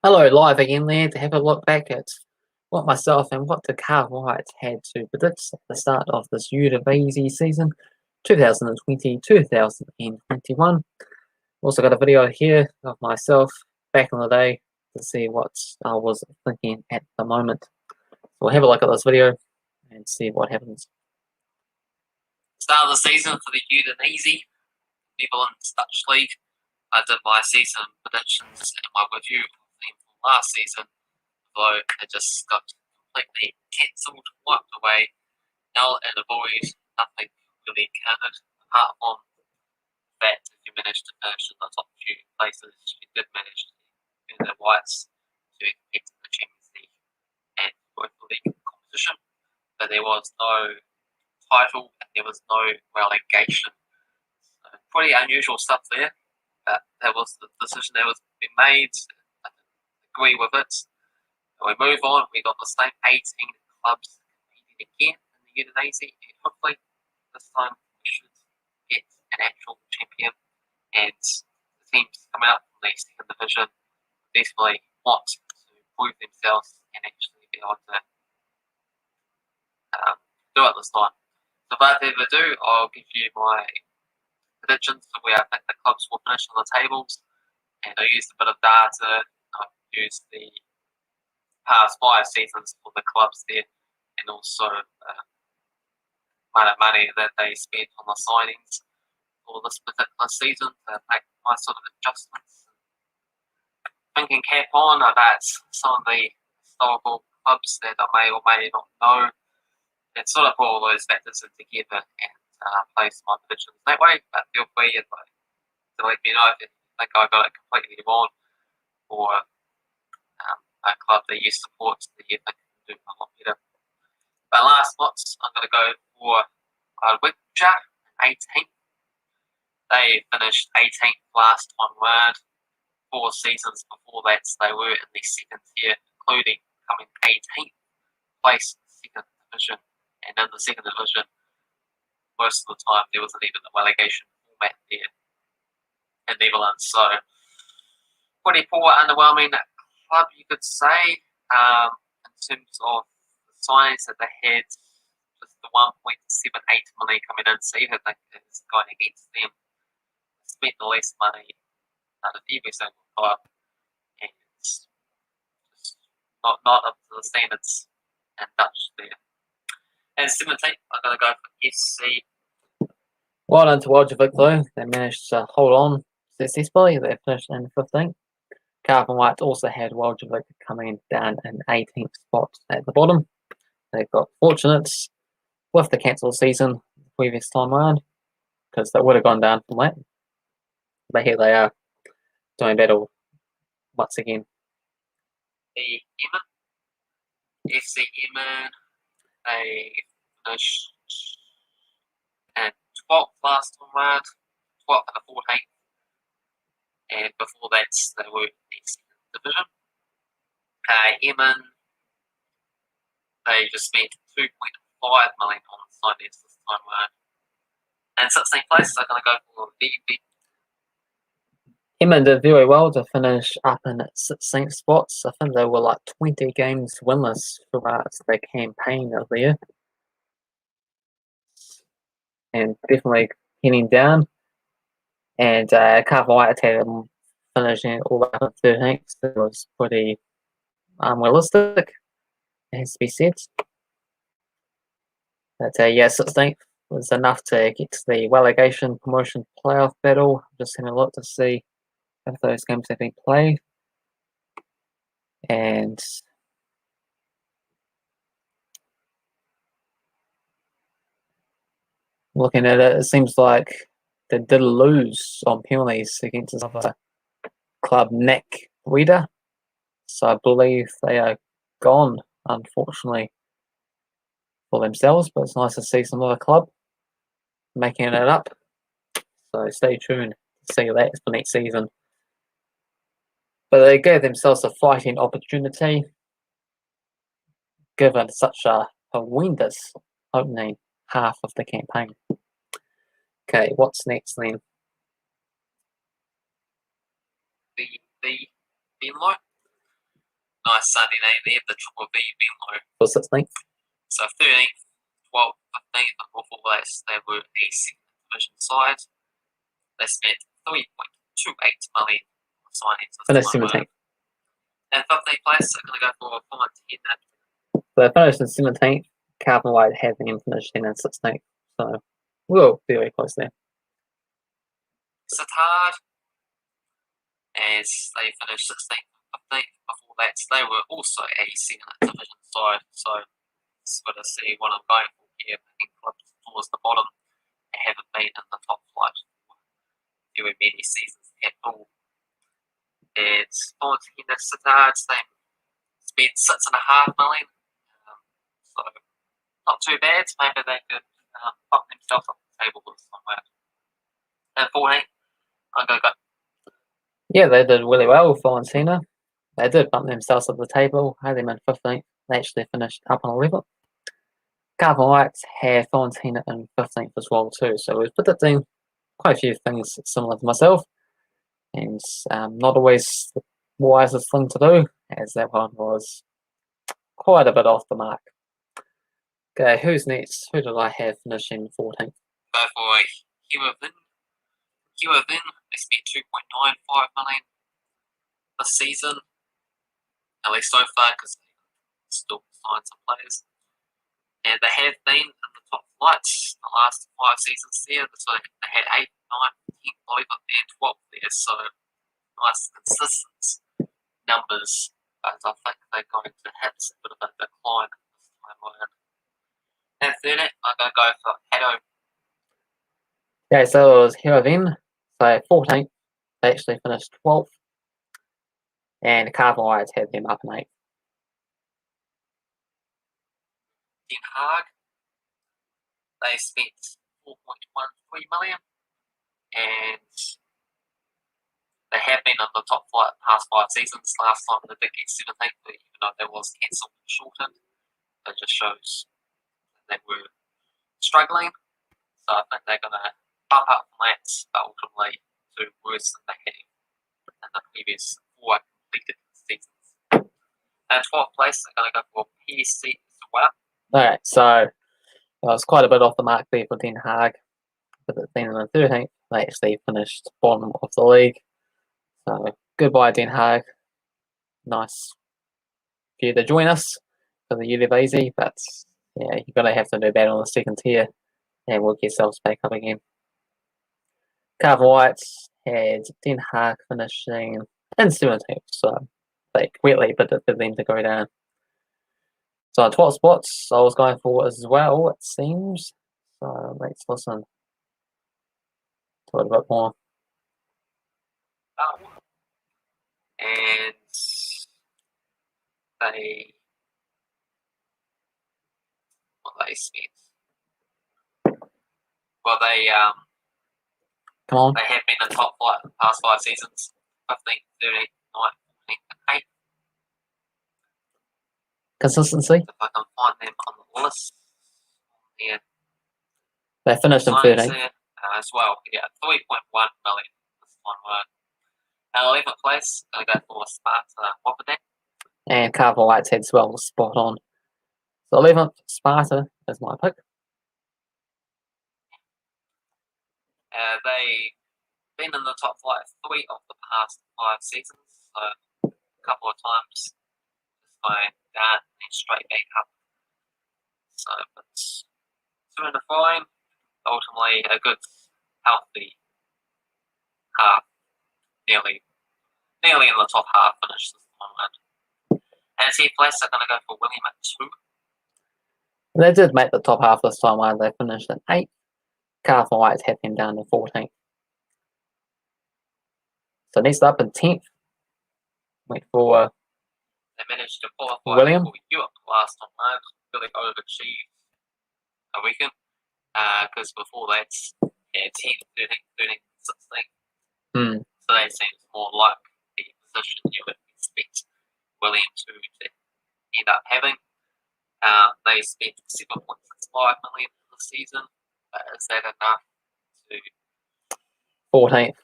Hello, live again there to have a look back at what myself and what the Cavan Wright had to predict at the start of this Eredivisie season 2020-2021. Also got a video here of myself back in the day to see what I was thinking at the moment. So we'll have a look at this video and see what happens. Start of the season for the Eredivisie, Netherlands Dutch League. I did my season predictions and my review from last season, though it just got completely cancelled, wiped away, null and void. Nothing really counted apart from that if you managed to finish in the top few places, you did manage to earn the rights to compete in the Champions League and Europa League competition, but there was no title and there was no relegation. So pretty unusual stuff there, but that was the decision that was being made. I agree with it. We move on. We got the same 18 clubs competing again in the Eredivisie, and hopefully this time we should get an actual champion. And the teams coming out from the second division definitely want to prove themselves and actually be able to do it this time. So without further ado, I'll give you my predictions for where I think the clubs will finish on the tables, and I used a bit of data. I used the past 5 seasons for the clubs there, and also amount of money that they spent on the signings for this particular season to make my sort of adjustments. Thinking cap on about some of the historical clubs that I may or may not know, and sort of put all those factors in together and place my predictions that way. But feel free to let me know if you think I got it completely wrong, or a club that you support that you think can do a lot better. But last spots, I'm going to go for Wickshire, 18th. They finished 18th last time round. 4 seasons before that, they were in the second tier, including coming 18th place in the second division. And in the second division, most of the time there wasn't even a relegation format there in Netherlands. So pretty poor, underwhelming club, you could say, in terms of the signings that they had. Just the 1.78 million coming in, so even think is going against them. Spent the least money out of every single club, and just not up to the standards in Dutch there. And 17th, I'm going to go for FC. Well done to Wojciech though. They managed to hold on successfully. They finished in 15th. Cavan Wright also had Wojciech coming down in 18th spot at the bottom. They got fortunate with the cancelled season the previous time around, because they would have gone down from that. But here they are, doing battle once again. The FC Emmen, they finished at 12th last time round, 12th and the 14th. And before that, they were in the second division. Emmen, they just spent 2.5 million on signings this time round. And 16th place, they're going to go for VB. Emmen did very well to finish up in 16th spots. I think they were like 20 games winless throughout their campaign of the year. And definitely heading down. And Cavan Wright had them finishing all up at 13th. So it was pretty unrealistic, it has to be said. But yeah, 16th was enough to get to the relegation promotion playoff battle. Just having a look to see if those games have been played. And looking at it, it seems like they did lose on penalties against another club, Nick Reader. So I believe they are gone, unfortunately, for themselves. But it's nice to see some other club making it up. So stay tuned to see that for next season. But they gave themselves a fighting opportunity, given such a horrendous opening half of the campaign. Okay, what's next then? The Benlo. nice Sunday night there, the Triple V Menlo. For 16th. So 13th, 12th, 15th, and before that, they were a second division side. They spent 3.28 million on signings. Finished 17th. And 15th place, they're going to go for Fontaine. So they finished in 17th. Cavan Wright had them finishing in 16th. So we're very close there. Satard, as they finished 16th and 15th. Before that, they were also a second division side. So it's got to see what I'm going for here. Picking clubs towards the bottom. They haven't been in the top flight for very many seasons at all. It's Fontaine Satard, they spent $6.5 million. So not too bad. Maybe they could pop themselves up the table somewhere. And 14th, I'm going to go. Yeah, they did really well with Valentina. They did bump themselves up the table. Had them in 15th. They actually finished up on 11th. Cavan Wright had Valentina in 15th as well too. So we've predicting quite a few things similar to myself. And not always the wisest thing to do, as that one was quite a bit off the mark. Okay, who's next? Who did I have finishing 14th? Go for Hewervin. Hewervin, they spent $2.95 million this season, at least so far, because they still signed some players. And they have been in the top flights the last 5 seasons there. So they had 8, 9, 10, 11, and 12 there. So nice consistent numbers. But I think they're going to hit a bit of a decline this time around. And 13th, I'm going to go for Haddo. Okay, so it was Hewervin. So 14th, they actually finished 12th. And Cavan Wright had them up in 8th. Den Haag, they spent $4.13 million, and they have been on the top flight the past 5 seasons. Last time they did get 17th, but even though that was cancelled and shortened, it just shows that they were struggling. So I think they're going to bump up from that, but ultimately do worse than they had in the previous 4 completed seasons. And 12th place, they're going to go for PSC as well. Alright, so it was quite a bit off the mark there for Den Haag. With it being in the 13th, they actually finished bottom of the league. So goodbye, Den Haag. Nice for you to join us for the Eredivisie, but yeah, you're going to have to do better on the second tier and work yourselves back up again. Cavan Wright had Den Haag finishing in 17th, so they quickly predicted them to go down. So 12 spots I was going for as well, it seems. So let's listen to it a bit more. And they spent. Well, Come on. They have been in top flight the past 5 seasons. 15, 13, 9, 14, and 8. Consistency. If I can find them on the list. Yeah. They finished in 13th. As well. Yeah, 3.1 million this time. 11th place, going to go for Sparta Wapiti. And Cavan Wright's head well spot on. So 11th, Sparta is my pick. They've been in the top flight 3 of the past 5 seasons, so a couple of times just going down and straight back up. So it's doing fine. Ultimately, a good, healthy half, nearly in the top half finish this time around. And 10th place, they're going to go for William at 2. They did make the top half this time around. They finished in 8th. Cavan Wright had them down to 14th. So next up in 10th, wait for they managed to qualify William for Europe last time round. Really overachieved, I reckon. Because before that, yeah, 10, 13, 16. So that seems more like the position you would expect William to end up having. They spent $7.65 million this season. Is that enough to 14th?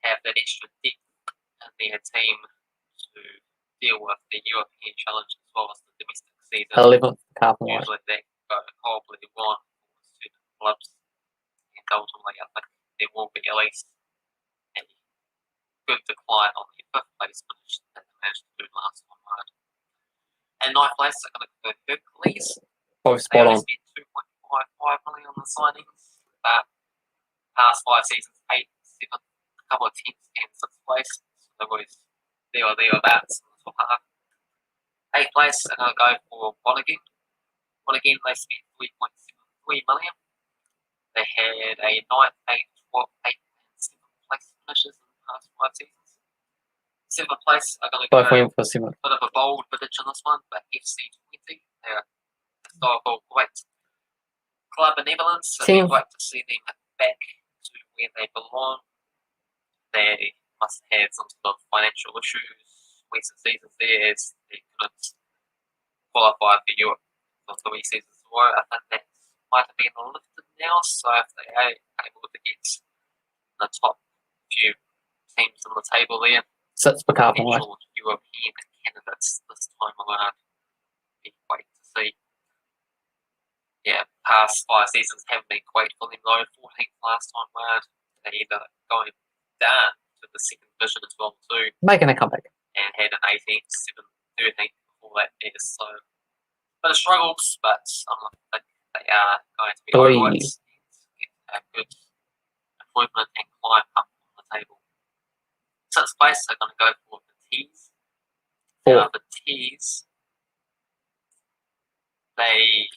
Have that extra depth in their team to deal with the European challenge as well as the domestic season. 11th for Cavan Wright. Usually that go horribly wrong for certain clubs, and ultimately I think there will be at least a good decline on the 5th place finish that they managed to do last time round. And 9th place are going to go Hercules. Oh, They spot only on. spent 2.55 million on the signings. But past 5 seasons, 8, 7, a couple of 10th and 6th place. So they're always there or thereabouts in the top half. 8th place are going to go for Monaghan. Monaghan, they spent 3.73 million. They had a 9th, 8th, 12th, 8th, and 7th place finishes in the past 5 seasons. 7th place are going to go Both went for 7th. bit of a bold prediction on this one, but FC20, they're a historical great club in Netherlands, so it'd be great to see them back to where they belong. They must have had some sort of financial issues recent seasons there as they couldn't qualify for Europe for 3 seasons in a row. I think that might have been lifted now, so if they are able to get the top few teams on the table there, Sits for Cavan Wright. potential European candidates this time around, be great to see. Yeah, past 5 seasons haven't been great for them though. 14th last time round, they ended up going down to the 2nd division as well too, Making a comeback. and had an 18th, 7th, 13th before that there. So, bit of struggles, but I think they are going to be alright and get a good improvement and climb up on the table. 6th place, they're going to go for the T's. Now, the T's, they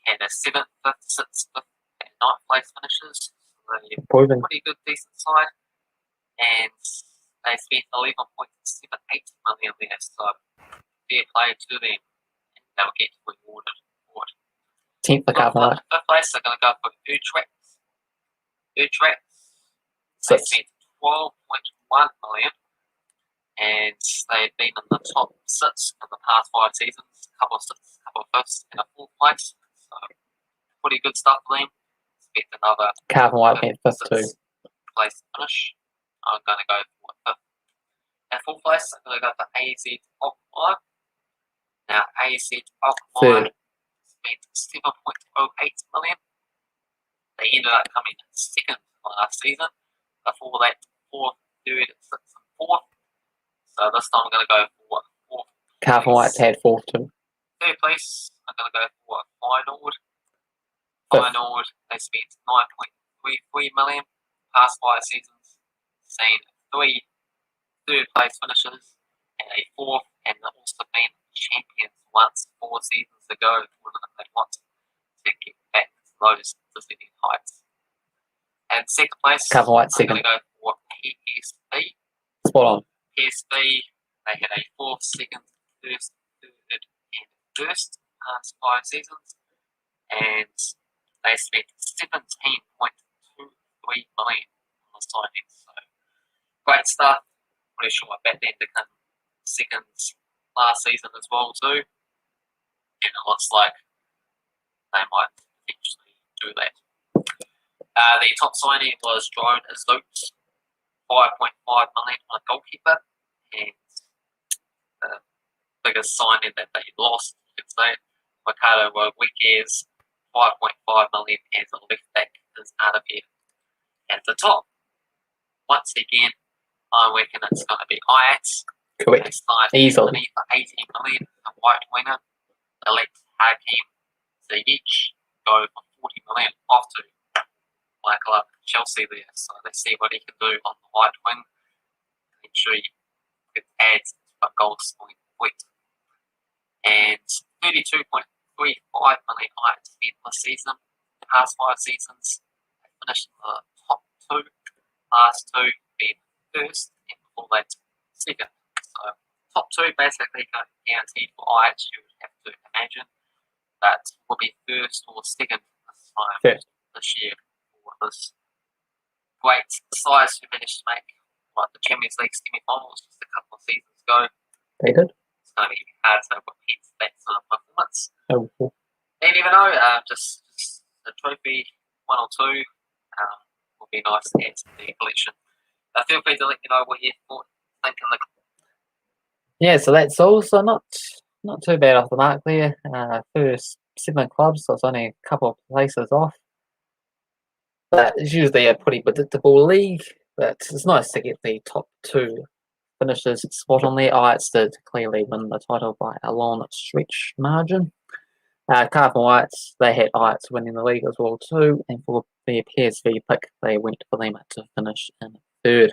had a 7th, 5th, 6th, 5th, and 9th place finishes. So they're Improving. pretty good, decent side. And they spent 11.78 million there, so fair play to them. And they'll get rewarded for it. 10th for Cavan Wright. 5th place, they're going to go for Utrecht. Utrecht, they spent 12.1 million. And they've been in the top 6 in the past 5 seasons, a couple of 6th, a couple of 5th, and a 4th place. So, pretty good stuff for them. Expect another Cavan Wright went 5th too. place finish. I'm going to go for 5th. And 4th place, I'm going to go for AZ Alkmaar. Now, AZ Alkmaar spent 7.08 million. They ended up coming 2nd last season. Before that, 4th, 3rd, 6th, and 4th. So this time I'm going to go for 4th. Cavan Wright had 4th too. 3rd place, I'm going to go for Feyenoord. 5th. Feyenoord, they spent 9.33 million past 5 seasons, seen 3 3rd place finishes and a 4th, and also been champions once 4 seasons ago. They want to get back to those dizzying heights. And 2nd place, Cavan Wright I'm going 2nd. to go for PSV. Spot on. PSV, they had a 4th, 2nd, 1st, 3rd, and 1st past 5 seasons, and they spent 17.23 million on the signings. So, great stuff. Pretty sure I bet them to come 2nd last season as well too, and it looks like they might potentially do that. The top signing was Drone Zoot, 5.5 million on a goalkeeper, and the biggest signing that they lost, you could say, Ricardo Rodriguez, 5.5 million as a left back, is out of here. At the top, once again, I reckon it's going to be Ajax. They Correct. signed Easily. for 18 million, a white winger. They let Hakim Ziyech go for 40 million off to my club, Chelsea there. So let's see what he can do on the right wing. I'm sure he could add a goal scoring point. And 32.35 million Ajax spent this season. The past 5 seasons, they finished in the top 2. Last 2 being 1st, and before that 2nd. So top 2 basically guaranteed for Ajax, you would have to imagine. That will be 1st or 2nd this time this year for this great size who managed to make the Champions League semi-finals just a couple of seasons ago. They did. It's going to be hard to repeat that sort of performance. Oh, cool. You never know, just a trophy, 1 or 2, will be nice to add to the collection. Feel free to let me know what you think in the Yeah, so that's also not too bad off the mark there. First 7 clubs, so it's only a couple of places off. But it's usually a pretty predictable league. But it's nice to get the top 2 finishes spot on there. Ajax did clearly win the title by a long stretch margin. Cavan Wright, they had Ajax winning the league as well too, and for their PSV pick, they went for them to finish in 3rd.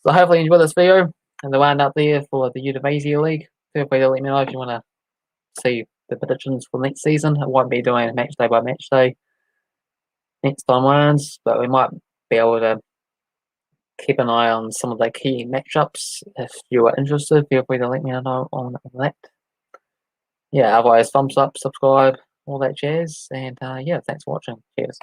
So hopefully you enjoy this video and the round up there for the Eredivisie League. Feel free to let me know if you want to see the predictions for next season. I won't be doing match day by match day next time rounds, but we might be able to keep an eye on some of the key matchups. If you are interested, feel free to let me know on that. Yeah, otherwise, thumbs up, subscribe, all that jazz, and yeah, thanks for watching. Cheers.